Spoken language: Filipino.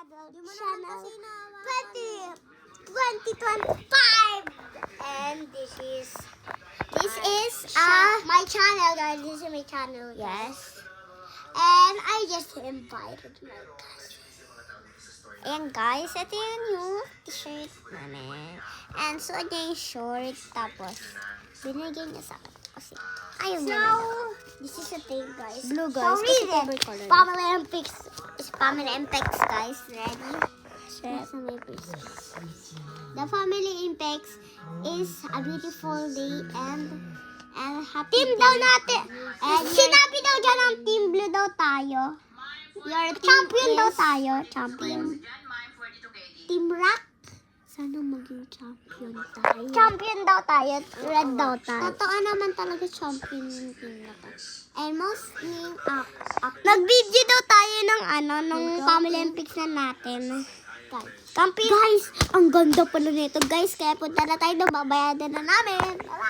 channel 2025. And this is my channel, guys. This is my channel. Yes. And I just invited my cousin. Ayan guys, ito yung t-shirt namin. And so, niya yung short. Tapos, binigyan niya sa akin. Kasi, ayaw niya na. This is a thing, guys. Blue, guys. So, kasi favorite color. Family Olympics. It's Family Olympics, guys. Ready? Yes. The Family Olympics is a beautiful day and happy team day. Daw natin. And sinabi daw dyan ang Team Blue daw tayo. Your champion daw tayo. Champion. Team Rock. Sana maging champion tayo. Champion daw tayo. Red daw tayo. Totoo naman talaga champion yung team na to. And mostly, nag-video daw tayo ng Family Olympics na natin. Guys, ang ganda pala nito guys. Kaya punta na tayo doon. Babayadan na namin.